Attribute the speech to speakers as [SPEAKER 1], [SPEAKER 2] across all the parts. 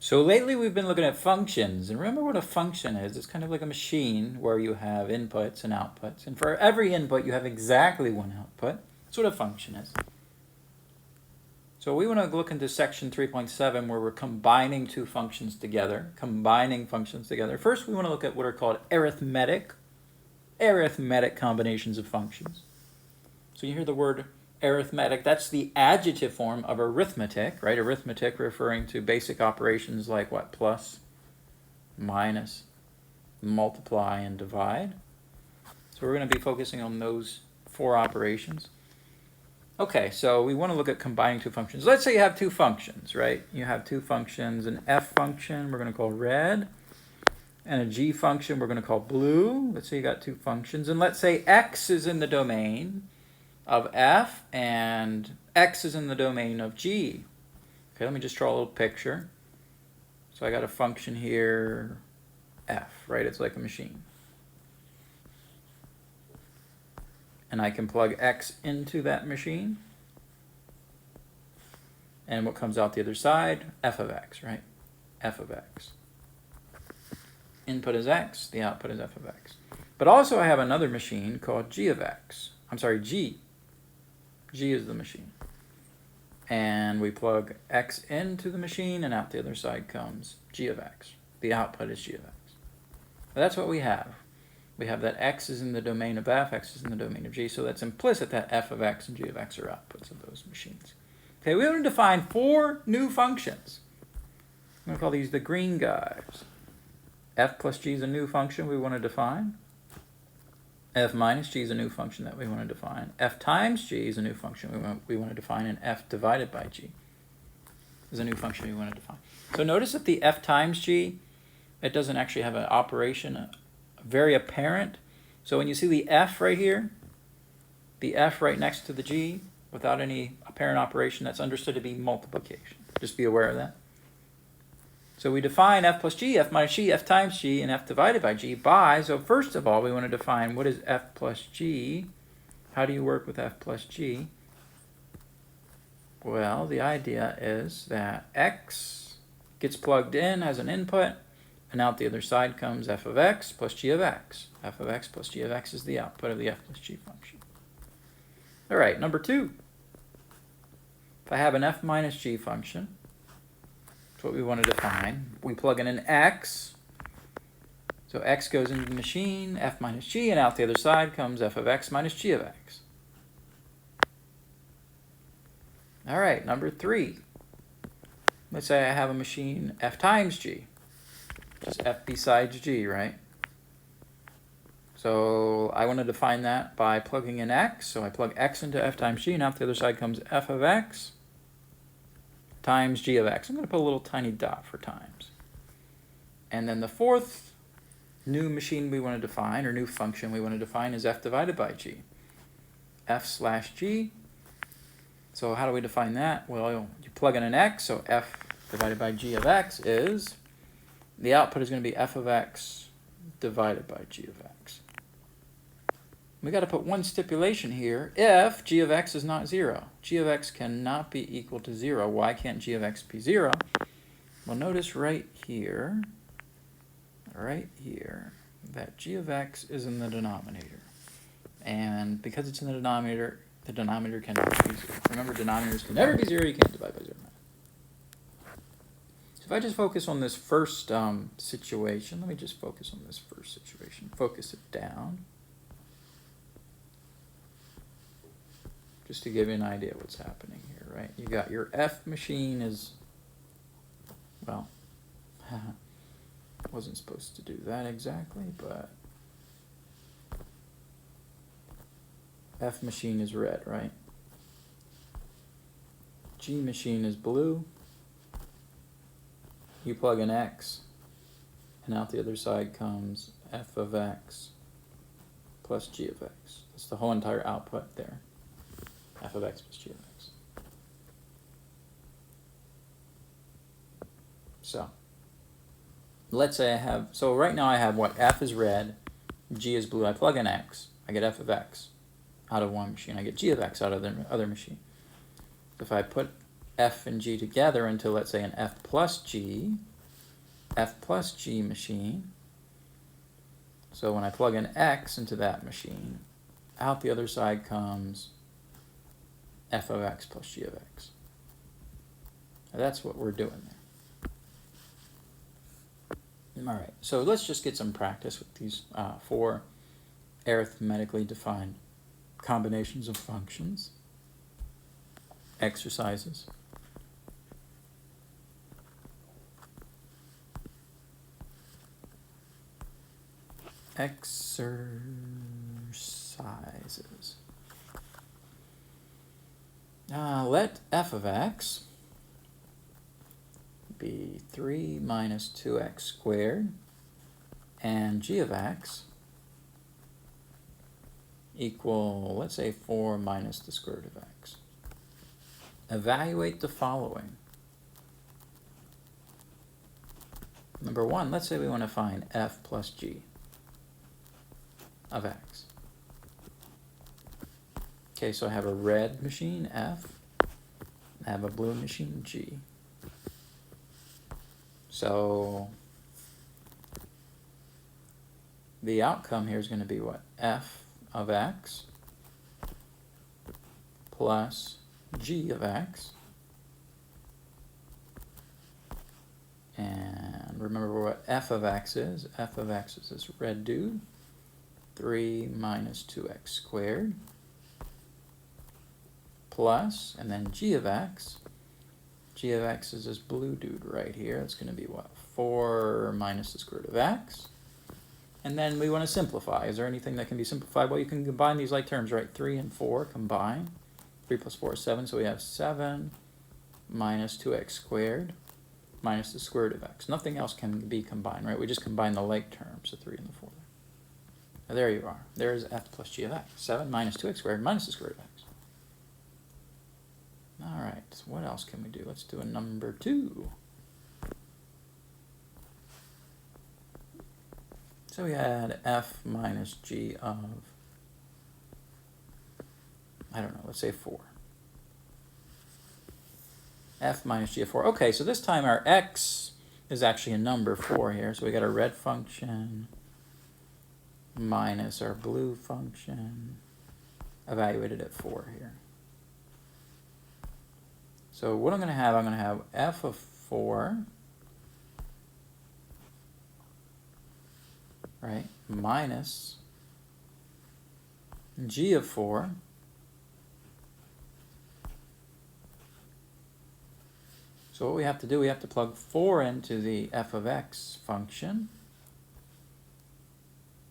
[SPEAKER 1] So lately we've been looking at functions, and remember what a function is. It's kind of like a machine where you have inputs and outputs, and for every input you have exactly one output. That's what a function is. So we want to look into section 3.7 where we're combining two functions together, First we want to look at what are called arithmetic combinations of functions. So you hear the word arithmetic, that's the adjective form of arithmetic, right? Arithmetic referring to basic operations like what? Plus, minus, multiply, and divide. So we're going to be focusing on those four operations. Okay, so we want to look at combining two functions. Let's say you have two functions, right? You have two functions, an f function we're going to call red, and a g function we're going to call blue. Let's say you got two functions, and let's say x is in the domain of f and x is in the domain of g. Okay, let me just draw a little picture. So I got a function here, f, right? It's like a machine. And I can plug x into that machine. And what comes out the other side? F of x, right? F of x. Input is x, the output is f of x. But also I have another machine called g of x. I'm sorry, g. G is the machine. And we plug x into the machine, and out the other side comes g of x. The output is g of x. So that's what we have. We have that x is in the domain of f, x is in the domain of g, so that's implicit that f of x and g of x are outputs of those machines. Okay, we want to define four new functions. I'm going to call these the green guys. F plus g is a new function we want to define. F minus g is a new function that we want to define. F times g is a new function we want to define, and f divided by g is a new function we want to define. So notice that the f times g, it doesn't actually have an operation very apparent. So when you see the f right here, the f right next to the g, without any apparent operation, that's understood to be multiplication. Just be aware of that. So we define f plus g, f minus g, f times g, and f divided by g by, so first of all, we want to define what is f plus g. How do you work with f plus g? Well, the idea is that x gets plugged in as an input, and out the other side comes f of x plus g of x. F of x plus g of x is the output of the f plus g function. All right, number two. If I have an f minus g function, what we want to define. We plug in an x. So x goes into the machine, f minus g, and out the other side comes f of x minus g of x. All right, number three. Let's say I have a machine f times g, which is f besides g, right? So I want to define that by plugging in x. So I plug x into f times g, and out the other side comes f of x times g of x. I'm going to put a little tiny dot for times. And then the fourth new machine we want to define, or new function we want to define, is f divided by g. F slash g. So how do we define that? Well, you plug in an x, so f divided by g of x is, the output is going to be f of x divided by g of x. We got to put one stipulation here. If g of x is not 0, g of x cannot be equal to 0. Why can't g of x be 0? Well, notice right here, that g of x is in the denominator. And because it's in the denominator cannot be 0. Remember, denominators can never be 0. You can't divide by 0. So if I just focus on this first situation, let me just focus on this first situation. Focus it down. Just to give you an idea of what's happening here, right? You got your f machine is, well, wasn't supposed to do that exactly, but f machine is red, right? G machine is blue. You plug in x, and out the other side comes f of x plus g of x. That's the whole entire output there. F of x plus g of x. So, let's say I have, so right now I have what? F is red, g is blue. I plug in x, I get f of x out of one machine. I get g of x out of the other machine. So if I put f and g together into, let's say, an f plus g, f plus g machine. So when I plug in x into that machine, out the other side comes f of x plus g of x. Now that's what we're doing there. All right, so let's just get some practice with these 4 arithmetically defined combinations of functions, exercises. Exercises. Let f of x be 3 minus 2x squared, and g of x equal, let's say, 4 minus the square root of x. Evaluate the following. Number 1, let's say we want to find f plus g of x. Okay, so I have a red machine, f. I have a blue machine, g. So the outcome here is going to be what? F of x plus g of x. And remember what f of x is. F of x is this red dude. 3 minus 2x squared plus, and then g of x. G of x is this blue dude right here. It's going to be what? 4 minus the square root of x. And then we want to simplify. Is there anything that can be simplified? Well, you can combine these like terms, right? 3 and 4 combine. 3 plus 4 is 7, so we have 7 minus 2x squared minus the square root of x. Nothing else can be combined, right? We just combine the like terms, the 3 and the 4. Now, there you are. There's f plus g of x. 7 minus 2x squared minus the square root of x. All right, so what else can we do? Let's do a number 2. So we had f minus g of, I don't know, let's say 4. F minus g of 4. Okay, so this time our x is actually a number 4 here. So we got a red function minus our blue function evaluated at 4 here. So what I'm going to have f of 4, right, minus g of 4 So what we have to do, we have to plug 4 into the f of x function.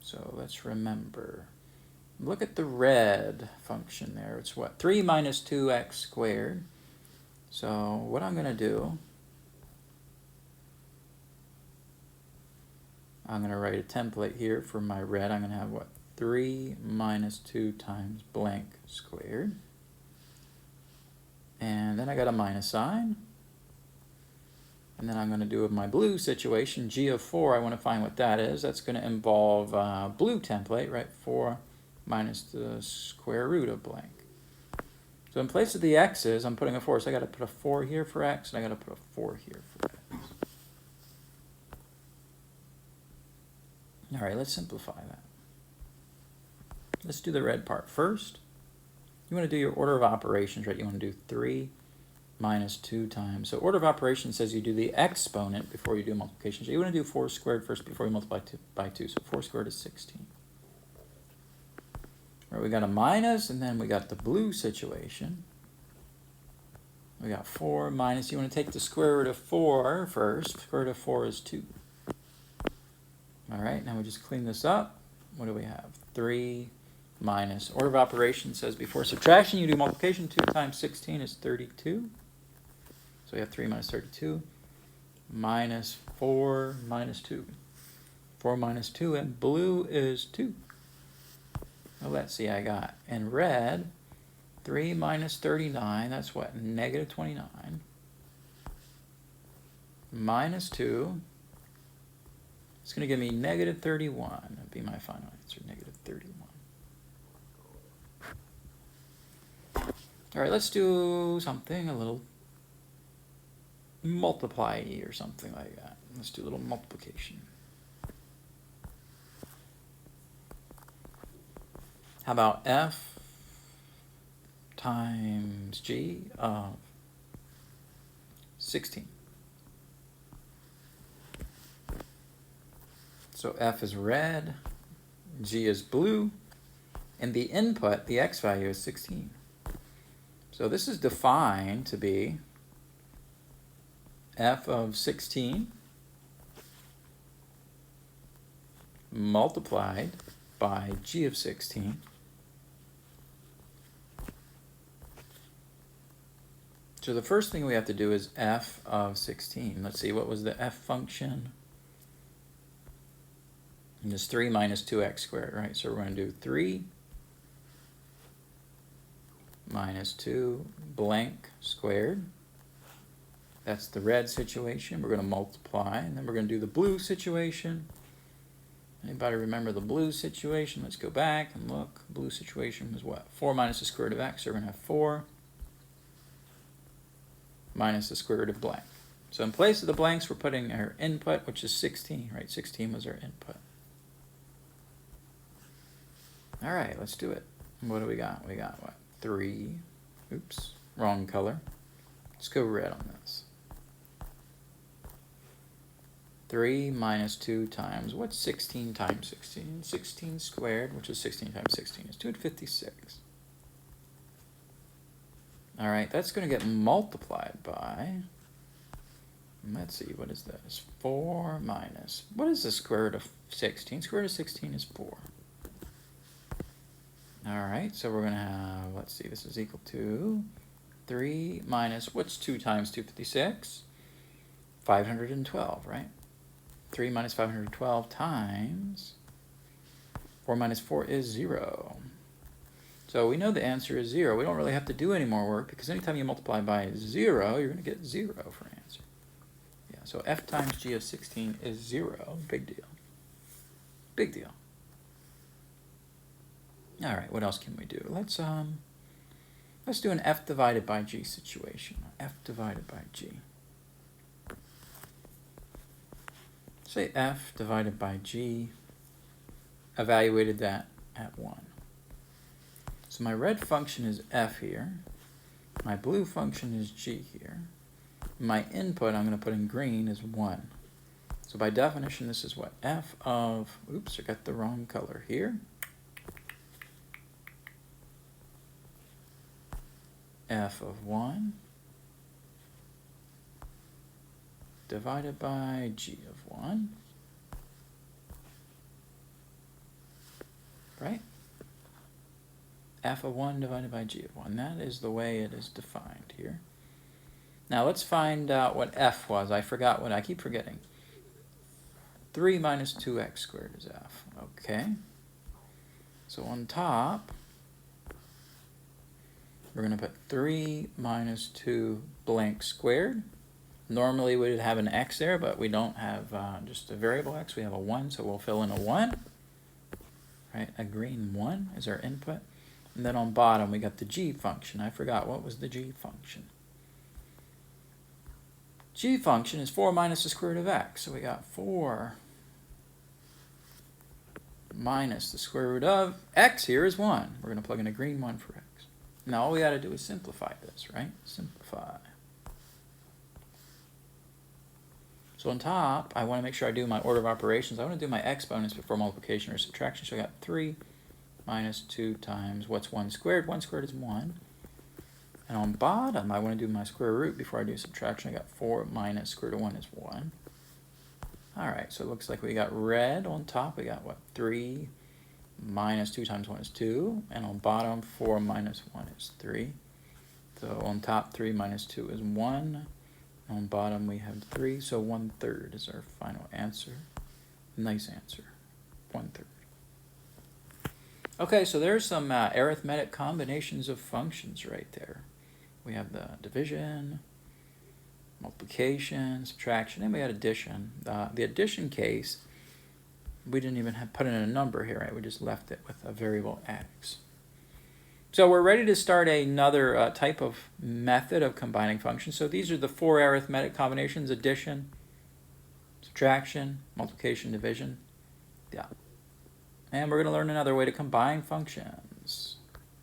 [SPEAKER 1] So let's remember. Look at the red function there. It's what? 3 minus 2x squared. So what I'm going to do, I'm going to write a template here for my red. I'm going to have what? 3 minus 2 times blank squared. And then I got a minus sign. And then I'm going to do with my blue situation, g of 4, I want to find what that is. That's going to involve blue template, right? 4 minus the square root of blank. So in place of the x's, I'm putting a 4. So I got to put a 4 here for x, and I got to put a 4 here for x. All right, let's simplify that. Let's do the red part first. You want to do your order of operations, right? You want to do 3 minus 2 times. So order of operations says you do the exponent before you do multiplication. So you want to do 4 squared first before you multiply by 2. So 4 squared is 16. All right, we got a minus, and then we got the blue situation. We got 4 minus, you want to take the square root of 4 first. Square root of 4 is 2. All right, now we just clean this up. What do we have? 3 minus, order of operations says before subtraction you do multiplication. 2 times 16 is 32. So we have 3 minus 32 minus 4 minus 2. 4 minus 2, and blue is 2. Well, let's see, I got in red 3 minus 39, that's what? Negative 29. Minus 2. It's going to give me negative 31. That'd be my final answer, negative 31. All right, let's do something a little multiply E or something like that. Let's do a little multiplication. How about F times G of 16? So F is red, G is blue, and the input, the X value, is 16. So this is defined to be F of 16 multiplied by G of 16 So the first thing we have to do is f of 16. Let's see, what was the f function? And it's 3 minus 2x squared, right? So we're going to do 3 minus 2 blank squared. That's the red situation. We're going to multiply, and then we're going to do the blue situation. Anybody remember the blue situation? Let's go back and look. Blue situation was what? 4 minus the square root of x. So we're going to have 4 minus the square root of blank. So in place of the blanks, we're putting our input, which is 16, right? 16 was our input. All right, let's do it. What do we got? We got what? 3. Oops, wrong color. Let's go red on this. 3 minus 2 times, what's 16 times 16? 16 squared, which is 16 times 16, is 256. All right, that's going to get multiplied by, let's see, what is this? 4 minus, what is the square root of 16? Square root of 16 is 4. All right, so we're going to have, let's see, this is equal to 3 minus, what's 2 times 256? 512, right? 3 minus 512 times 4 minus 4 is 0. So we know the answer is 0. We don't really have to do any more work because anytime you multiply by 0, you're going to get 0 for an answer. Yeah, so f times g of 16 is 0. Big deal. Big deal. All right, what else can we do? Let's do an f divided by g situation. F divided by g. Say f divided by g, evaluated that at 1. So my red function is f here. My blue function is g here. My input, I'm going to put in green, is 1. So by definition, this is what? F of, oops, I got the wrong color here. F of 1 divided by g of 1, right? F of 1 divided by g of 1. That is the way it is defined here. Now let's find out what f was. I forgot what I keep forgetting. 3 minus 2x squared is f. Okay. So on top, we're going to put 3 minus 2 blank squared. Normally we would have an x there, but we don't have just a variable x. We have a 1, so we'll fill in a 1. Right, a green 1 is our input. And then on bottom we got the g function. I forgot, what was the g function? G function is 4 minus the square root of x. So we got 4 minus the square root of x here is 1. We're going to plug in a green 1 for x. Now all we got to do is simplify this, right? Simplify. So on top, I want to make sure I do my order of operations. I want to do my exponents before multiplication or subtraction. So I got 3 minus 2 times, what's 1 squared? 1 squared is 1. And on bottom, I want to do my square root before I do subtraction. I got 4 minus square root of 1 is 1. All right, so it looks like we got red on top. We got, what, 3 minus 2 times 1 is 2. And on bottom, 4 minus 1 is 3. So on top, 3 minus 2 is 1. On bottom, we have 3. So 1/3 is our final answer. Nice answer. 1/3. Okay, so there's some arithmetic combinations of functions right there. We have the division, multiplication, subtraction, and we had addition. The addition case, we didn't even put in a number here, right? We just left it with a variable x. So we're ready to start another type of method of combining functions. So these are the 4 arithmetic combinations: addition, subtraction, multiplication, division. Yeah. And we're going to learn another way to combine functions.